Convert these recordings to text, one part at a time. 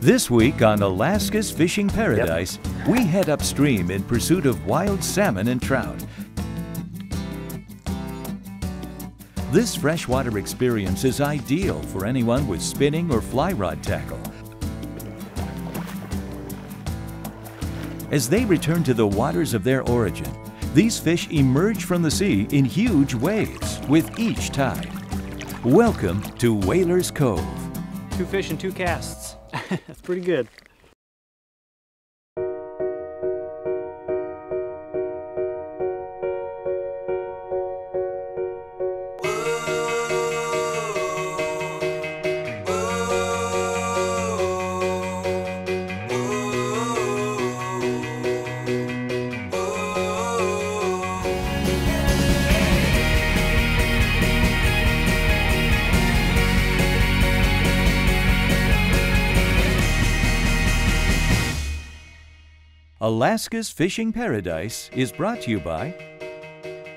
This week on Alaska's Fishing Paradise, we head upstream in pursuit of wild salmon and trout. This freshwater experience is ideal for anyone with spinning or fly rod tackle. As they return to the waters of their origin, these fish emerge from the sea in huge waves with each tide. Welcome to Whalers Cove. 2 fish and 2 casts. That's pretty good. Alaska's Fishing Paradise is brought to you by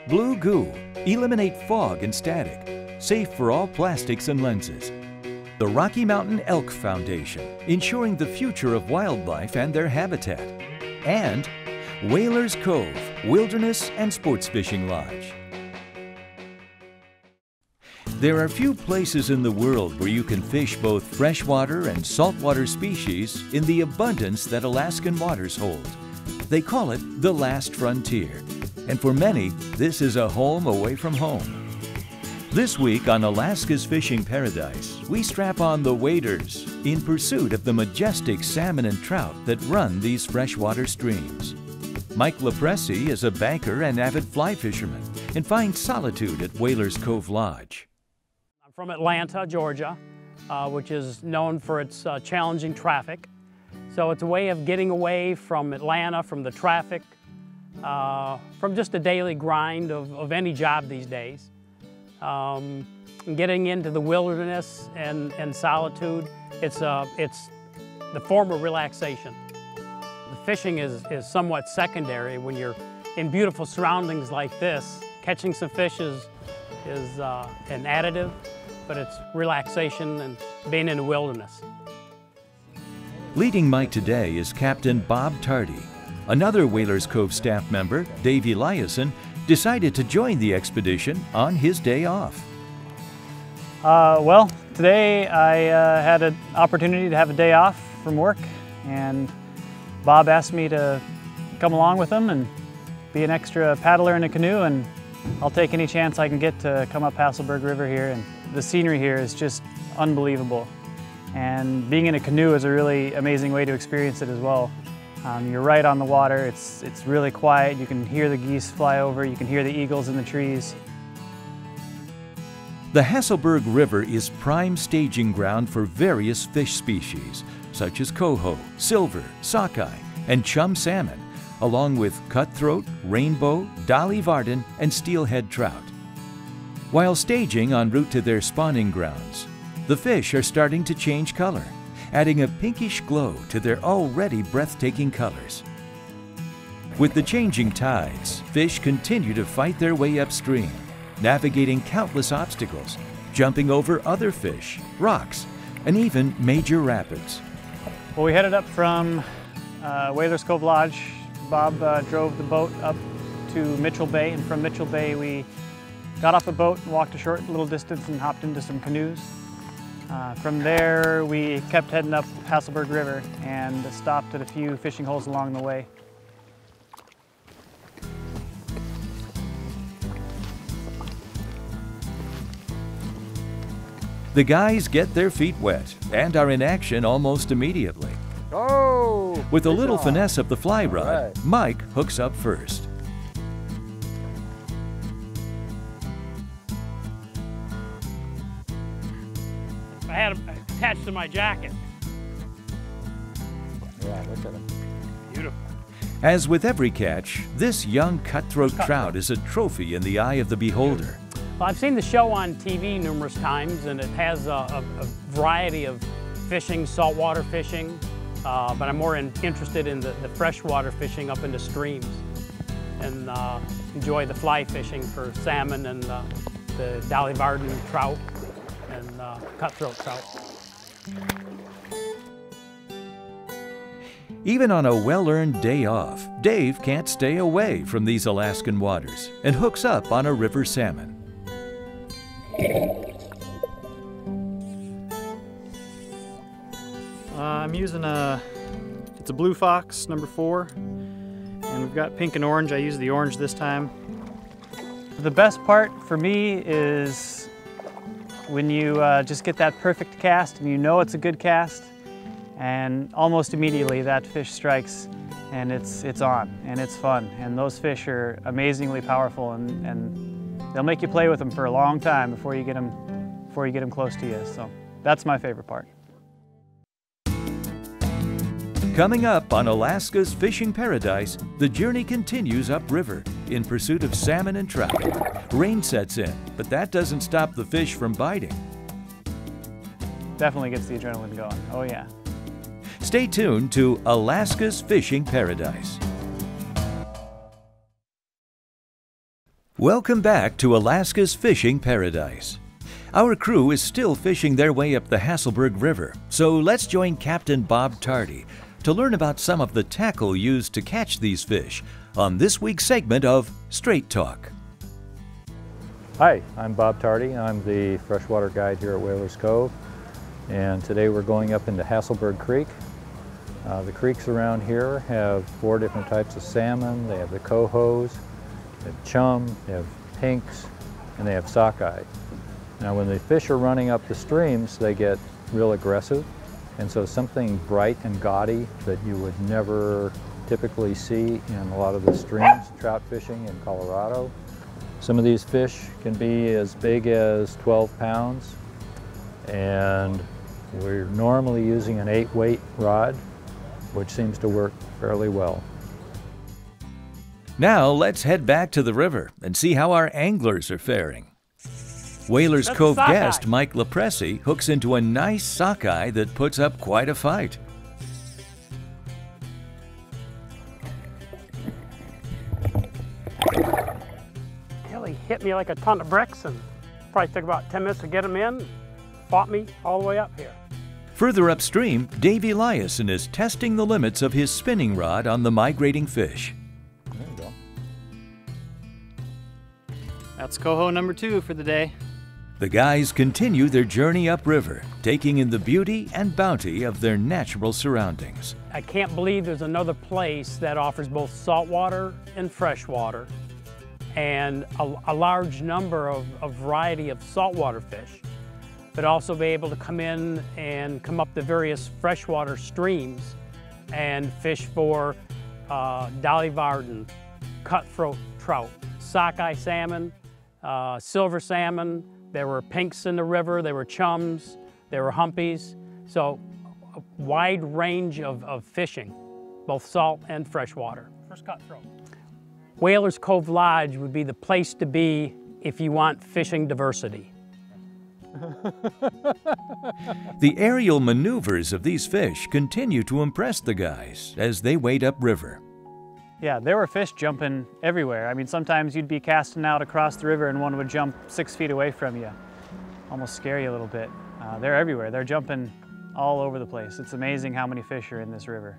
Blue Goo. Eliminate fog and static. Safe for all plastics and lenses. The Rocky Mountain Elk Foundation, ensuring the future of wildlife and their habitat. And Whalers Cove, Wilderness and Sports Fishing Lodge. There are few places in the world where you can fish both freshwater and saltwater species in the abundance that Alaskan waters hold. They call it the last frontier, and for many, this is a home away from home. This week on Alaska's Fishing Paradise, we strap on the waders in pursuit of the majestic salmon and trout that run these freshwater streams. Mike Lopresti is a banker and avid fly fisherman and finds solitude at Whalers Cove Lodge. From Atlanta, Georgia, which is known for its challenging traffic. So it's a way of getting away from Atlanta, from the traffic, from just a daily grind of any job these days. Getting into the wilderness and solitude, it's the form of relaxation. The fishing is somewhat secondary when you're in beautiful surroundings like this. Catching some fish is an additive, but it's relaxation and being in the wilderness. Leading Mike today is Captain Bob Tardy. Another Whalers Cove staff member, Dave Eliason, decided to join the expedition on his day off. Well, today I had an opportunity to have a day off from work, and Bob asked me to come along with him and be an extra paddler in a canoe, and I'll take any chance I can get to come up Hasselberg River here. And the scenery here is just unbelievable. And being in a canoe is a really amazing way to experience it as well. You're right on the water, it's really quiet, you can hear the geese fly over, you can hear the eagles in the trees. The Hasselberg River is prime staging ground for various fish species, such as coho, silver, sockeye, and chum salmon, along with cutthroat, rainbow, dolly varden, and steelhead trout. While staging en route to their spawning grounds, the fish are starting to change color, adding a pinkish glow to their already breathtaking colors. With the changing tides, fish continue to fight their way upstream, navigating countless obstacles, jumping over other fish, rocks, and even major rapids. Well, we headed up from Whalers Cove Lodge. Bob drove the boat up to Mitchell Bay, and from Mitchell Bay we got off a boat and walked a short little distance and hopped into some canoes. From there we kept heading up Hasselberg River and stopped at a few fishing holes along the way. The guys get their feet wet and are in action almost immediately. Oh! With a little finesse of the fly rod, right. Mike hooks up first. I had them attached to my jacket. Yeah, look at him. Beautiful. As with every catch, this young cutthroat trout is a trophy in the eye of the beholder. Well, I've seen the show on TV numerous times, and it has a variety of fishing, saltwater fishing, but I'm more interested in the freshwater fishing up into streams, and enjoy the fly fishing for salmon and the dolly varden trout and cutthroat trout. Even on a well-earned day off, Dave can't stay away from these Alaskan waters and hooks up on a river salmon. I'm using it's a Blue Fox number 4, and we've got pink and orange. I use the orange this time. The best part for me is when you just get that perfect cast and you know it's a good cast, and almost immediately that fish strikes and it's on and it's fun. And those fish are amazingly powerful, and they'll make you play with them for a long time before you get them close to you. So that's my favorite part. Coming up on Alaska's fishing paradise, the journey continues upriver in pursuit of salmon and trout. Rain sets in, but that doesn't stop the fish from biting. Definitely gets the adrenaline going. Oh yeah. Stay tuned to Alaska's fishing paradise. Welcome back to Alaska's fishing paradise. Our crew is still fishing their way up the Hasselberg River, so let's join Captain Bob Tardy to learn about some of the tackle used to catch these fish on this week's segment of Straight Talk. Hi, I'm Bob Tardy. I'm the freshwater guide here at Whalers Cove, and today we're going up into Hasselberg Creek. The creeks around here have 4 different types of salmon. They have the cohos, they have chum, they have pinks, and they have sockeye. Now when the fish are running up the streams, they get real aggressive, and so something bright and gaudy that you would never typically see in a lot of the streams, trout fishing in Colorado. Some of these fish can be as big as 12 pounds, and we're normally using an 8-weight rod, which seems to work fairly well. Now let's head back to the river and see how our anglers are faring. Whalers That's Cove sockeye. guest Mike Lepresi hooks into a nice sockeye that puts up quite a fight. Hell, he hit me like a ton of bricks and probably took about 10 minutes to get him in. Fought me all the way up here. Further upstream, Dave Eliason is testing the limits of his spinning rod on the migrating fish. There you go. That's coho number 2 for the day. The guys continue their journey upriver, taking in the beauty and bounty of their natural surroundings. I can't believe there's another place that offers both saltwater and freshwater, and a large number of a variety of saltwater fish, but also be able to come in and come up the various freshwater streams and fish for dolly varden, cutthroat trout, sockeye salmon, silver salmon. There were pinks in the river, there were chums, there were humpies. So a wide range of fishing, both salt and freshwater. First cutthroat. Whalers Cove Lodge would be the place to be if you want fishing diversity. The aerial maneuvers of these fish continue to impress the guys as they wade upriver. Yeah, there were fish jumping everywhere. I mean, sometimes you'd be casting out across the river and one would jump 6 feet away from you. Almost scare you a little bit. They're everywhere. They're jumping all over the place. It's amazing how many fish are in this river.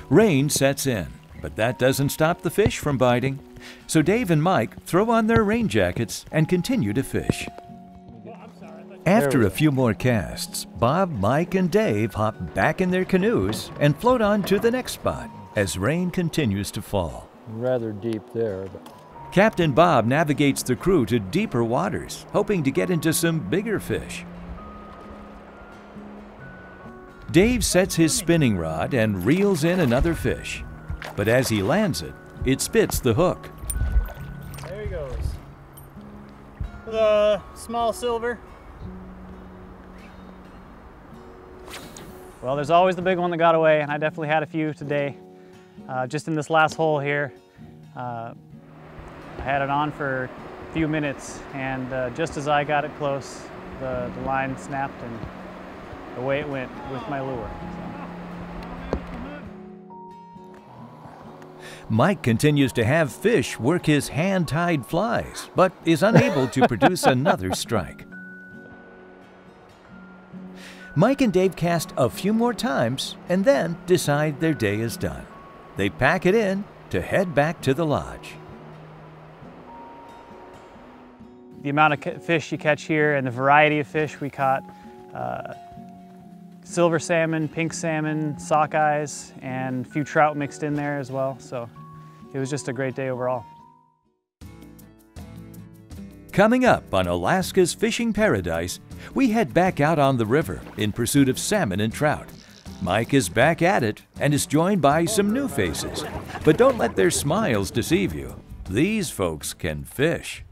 Rain sets in, but that doesn't stop the fish from biting. So Dave and Mike throw on their rain jackets and continue to fish. After a few more casts, Bob, Mike, and Dave hop back in their canoes and float on to the next spot as rain continues to fall. Rather deep there, but Captain Bob navigates the crew to deeper waters, hoping to get into some bigger fish. Dave sets his spinning rod and reels in another fish, but as he lands it, it spits the hook. There he goes. With a small silver. Well, there's always the big one that got away, and I definitely had a few today. Just in this last hole here, I had it on for a few minutes, and just as I got it close, the line snapped and away it went with my lure. Mike continues to have fish work his hand-tied flies, but is unable to produce another strike. Mike and Dave cast a few more times and then decide their day is done. They pack it in to head back to the lodge. The amount of fish you catch here and the variety of fish we caught, silver salmon, pink salmon, sockeyes, and a few trout mixed in there as well. So it was just a great day overall. Coming up on Alaska's Fishing Paradise, we head back out on the river in pursuit of salmon and trout. Mike is back at it and is joined by some new faces. But don't let their smiles deceive you. These folks can fish.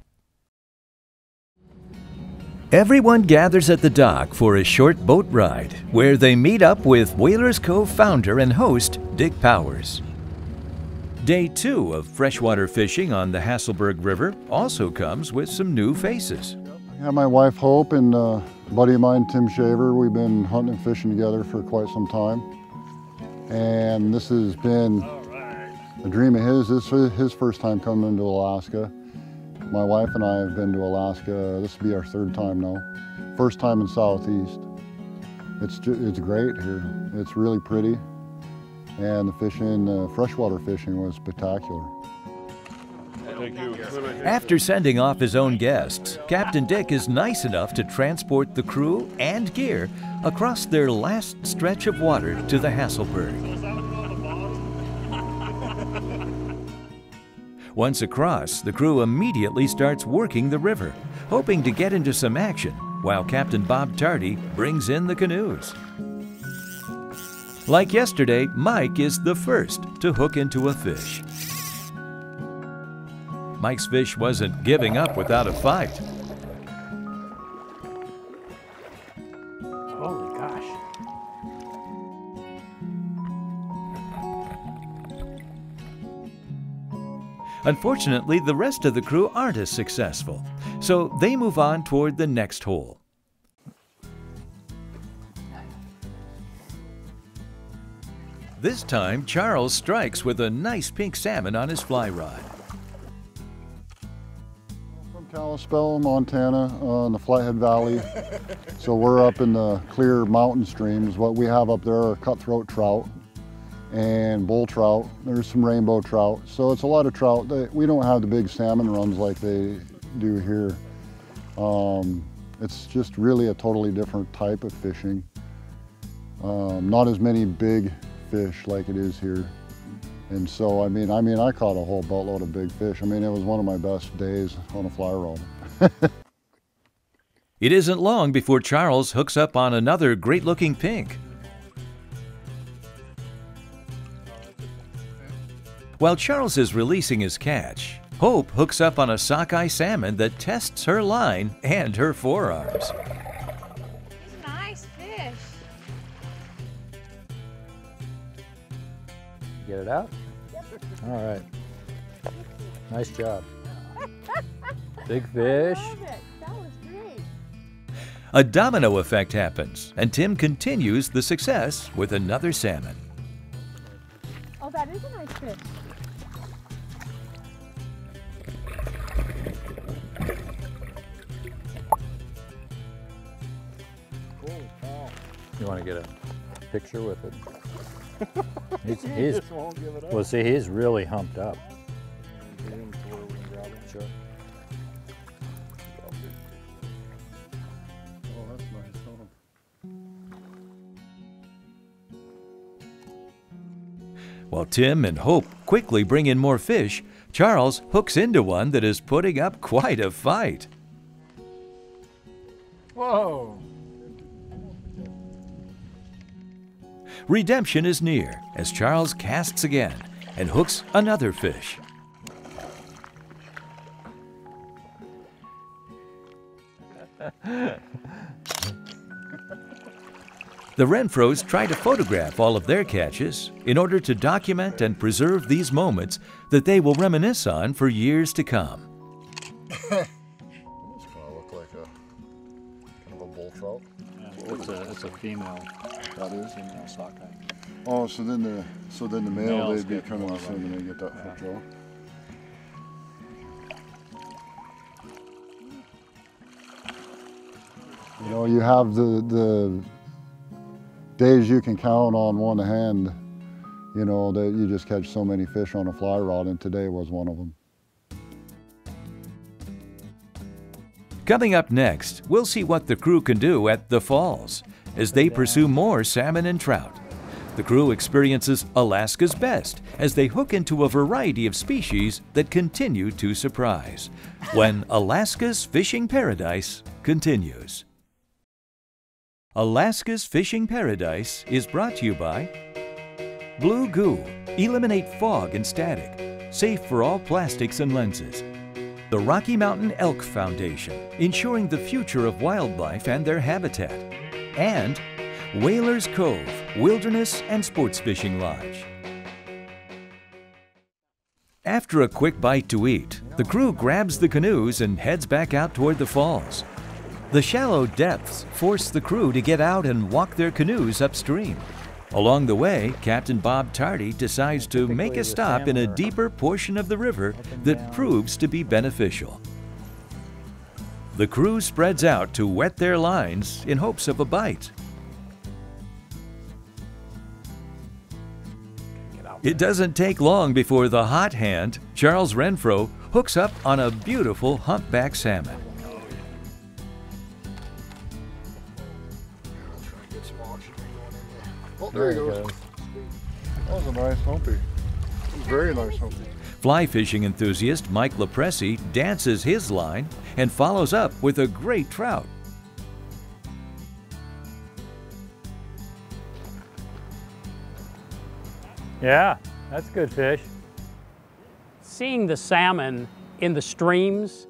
Everyone gathers at the dock for a short boat ride, where they meet up with Whalers Cove founder and host Dick Powers. Day 2 of freshwater fishing on the Hasselberg River also comes with some new faces. I have my wife Hope and a buddy of mine, Tim Shaver. We've been hunting and fishing together for quite some time. And this has been a dream of his. This is his first time coming to Alaska. My wife and I have been to Alaska. This will be our 3rd time now. First time in Southeast. It's great here. It's really pretty. And the fishing, freshwater fishing was spectacular. After sending off his own guests, Captain Dick is nice enough to transport the crew and gear across their last stretch of water to the Hasselberg. Once across, the crew immediately starts working the river, hoping to get into some action, while Captain Bob Tardy brings in the canoes. Like yesterday, Mike is the first to hook into a fish. Mike's fish wasn't giving up without a fight. Holy gosh. Unfortunately, the rest of the crew aren't as successful, so they move on toward the next hole. This time, Charles strikes with a nice pink salmon on his fly rod. From Kalispell, Montana, in the Flathead Valley. So we're up in the clear mountain streams. What we have up there are cutthroat trout and bull trout. There's some rainbow trout. So it's a lot of trout. We don't have the big salmon runs like they do here. It's just really a totally different type of fishing. Not as many big fish like it is here. And so, I mean, I caught a whole boatload of big fish. I mean, it was one of my best days on a fly rod. It isn't long before Charles hooks up on another great-looking pink. While Charles is releasing his catch, Hope hooks up on a sockeye salmon that tests her line and her forearms. Nice fish. Get it out? All right. Nice job. Big fish. I love it. That was great. A domino effect happens, and Tim continues the success with another salmon. Oh, that is a nice fish. You want to get a picture with it? Well, see, he's really humped up. Sure. Oh, that's nice. While Tim and Hope quickly bring in more fish, Charles hooks into one that is putting up quite a fight. Whoa! Redemption is near as Charles casts again and hooks another fish. The Renfros try to photograph all of their catches in order to document and preserve these moments that they will reminisce on for years to come. It's kind of look like kind of a bull trout. Yeah, it's a female. That is Female sockeye. Oh, so then the male, Males they'd be get kind of more the same when they get that yeah. hook draw. You know, you have the days you can count on one hand, you know, that you just catch so many fish on a fly rod, and today was one of them. Coming up next, we'll see what the crew can do at the falls as they pursue more salmon and trout. The crew experiences Alaska's best as they hook into a variety of species that continue to surprise when Alaska's Fishing Paradise continues. Alaska's Fishing Paradise is brought to you by Blue Goo. Eliminate fog and static. Safe for all plastics and lenses. The Rocky Mountain Elk Foundation, ensuring the future of wildlife and their habitat. And Whalers Cove, Wilderness and Sports Fishing Lodge. After a quick bite to eat, the crew grabs the canoes and heads back out toward the falls. The shallow depths force the crew to get out and walk their canoes upstream. Along the way, Captain Bob Tardy decides to make a stop in a deeper portion of the river that proves to be beneficial. The crew spreads out to wet their lines in hopes of a bite. It doesn't take long before the hot hand, Charles Renfro, hooks up on a beautiful humpback salmon. Oh, there he goes. That was a nice humpy. Very nice humpy. Fly fishing enthusiast Mike Lopresti dances his line and follows up with a great trout. Yeah, that's good fish. Seeing the salmon in the streams,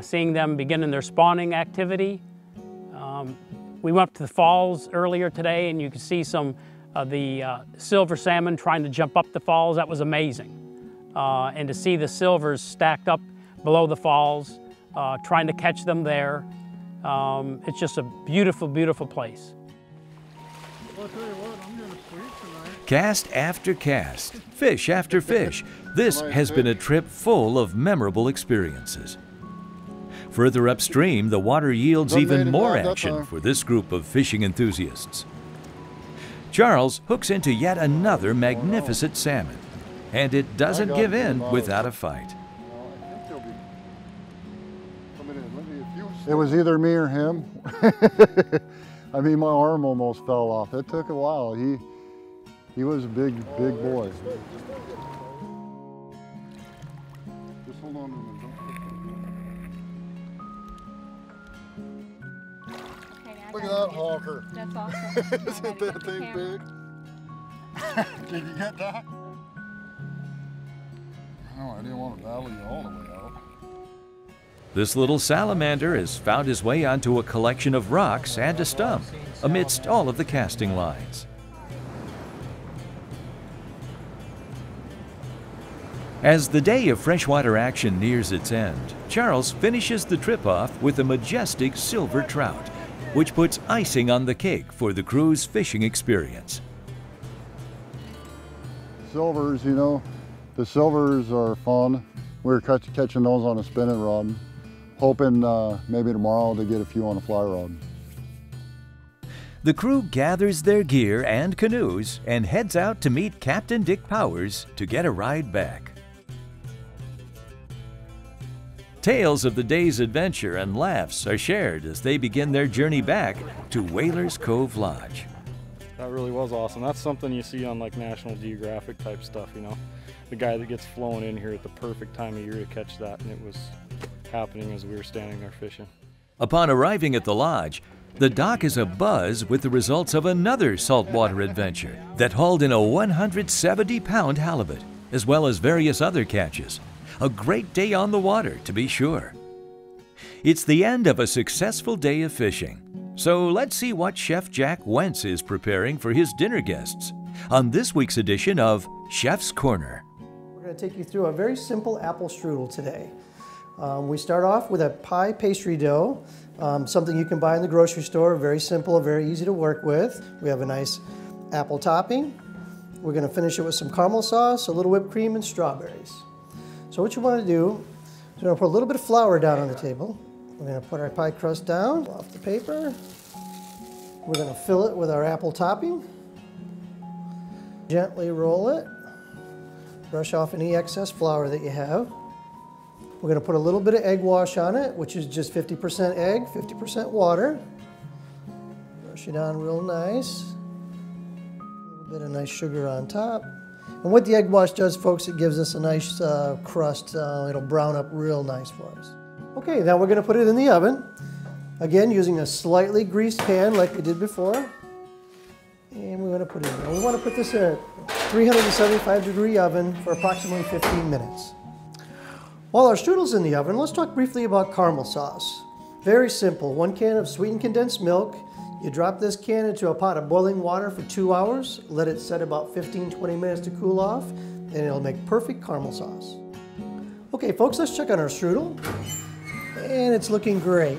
seeing them beginning their spawning activity. We went up to the falls earlier today and you could see some of the silver salmon trying to jump up the falls. That was amazing. And to see the silvers stacked up below the falls, trying to catch them there. It's just a beautiful, beautiful place. Well, I'll tell you what, I'm gonna sleep tonight. Cast after cast, fish after fish, this has been a trip full of memorable experiences. Further upstream, the water yields even more action for this group of fishing enthusiasts. Charles hooks into yet another magnificent salmon, and it doesn't give in without a fight. It was either me or him. I mean, my arm almost fell off. It took a while. He was a big boy. Just hold on a minute. Look at that honker. That's awesome. Isn't that thing big? Did you get that? No, I didn't want to battle you all the way out. This little salamander has found his way onto a collection of rocks and a stump amidst all of the casting lines. As the day of freshwater action nears its end, Charles finishes the trip off with a majestic silver trout, which puts icing on the cake for the crew's fishing experience. Silvers, you know, the silvers are fun. We're catching those on a spinning rod, hoping maybe tomorrow to get a few on a fly rod. The crew gathers their gear and canoes and heads out to meet Captain Dick Powers to get a ride back. Tales of the day's adventure and laughs are shared as they begin their journey back to Whalers Cove Lodge. That really was awesome. That's something you see on like National Geographic type stuff, you know. The guy that gets flown in here at the perfect time of year to catch that, and it was happening as we were standing there fishing. Upon arriving at the lodge, the dock is abuzz with the results of another saltwater adventure that hauled in a 170-pound halibut, as well as various other catches. A great day on the water, to be sure. It's the end of a successful day of fishing. So let's see what Chef Jack Wentz is preparing for his dinner guests on this week's edition of Chef's Corner. We're going to take you through a very simple apple strudel today. We start off with a pie pastry dough, something you can buy in the grocery store, very simple, very easy to work with. We have a nice apple topping. We're going to finish it with some caramel sauce, a little whipped cream, and strawberries. So what you want to do is we're going to put a little bit of flour down on the table. We're going to put our pie crust down off the paper. We're going to fill it with our apple topping. Gently roll it. Brush off any excess flour that you have. We're going to put a little bit of egg wash on it, which is just 50% egg, 50% water. Brush it on real nice. A little bit of nice sugar on top. And what the egg wash does, folks, it gives us a nice crust. It'll brown up real nice for us. Okay, now we're going to put it in the oven. Again, using a slightly greased pan like we did before. And we want to put it in. We want to put this in a 375-degree oven for approximately 15 minutes. While our strudel's in the oven, let's talk briefly about caramel sauce. Very simple. 1 can of sweetened condensed milk. You drop this can into a pot of boiling water for 2 hours. Let it set about 15-20 minutes to cool off, and it'll make perfect caramel sauce. Okay, folks, let's check on our strudel. And it's looking great.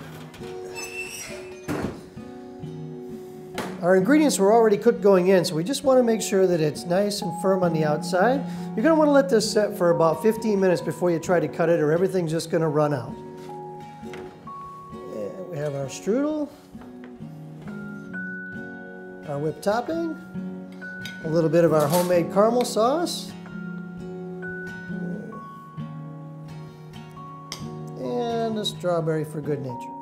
Our ingredients were already cooked going in, so we just want to make sure that it's nice and firm on the outside. You're going to want to let this set for about 15 minutes before you try to cut it, or everything's just going to run out. And we have our strudel, our whipped topping, a little bit of our homemade caramel sauce, and a strawberry for good nature.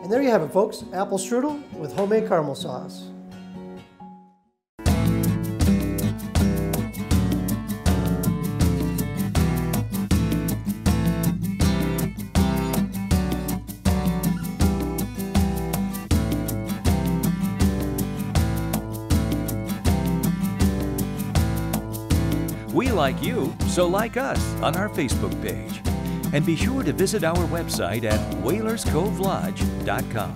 And there you have it, folks, apple strudel with homemade caramel sauce. We like you, so like us on our Facebook page. And be sure to visit our website at WhalersCoveLodge.com.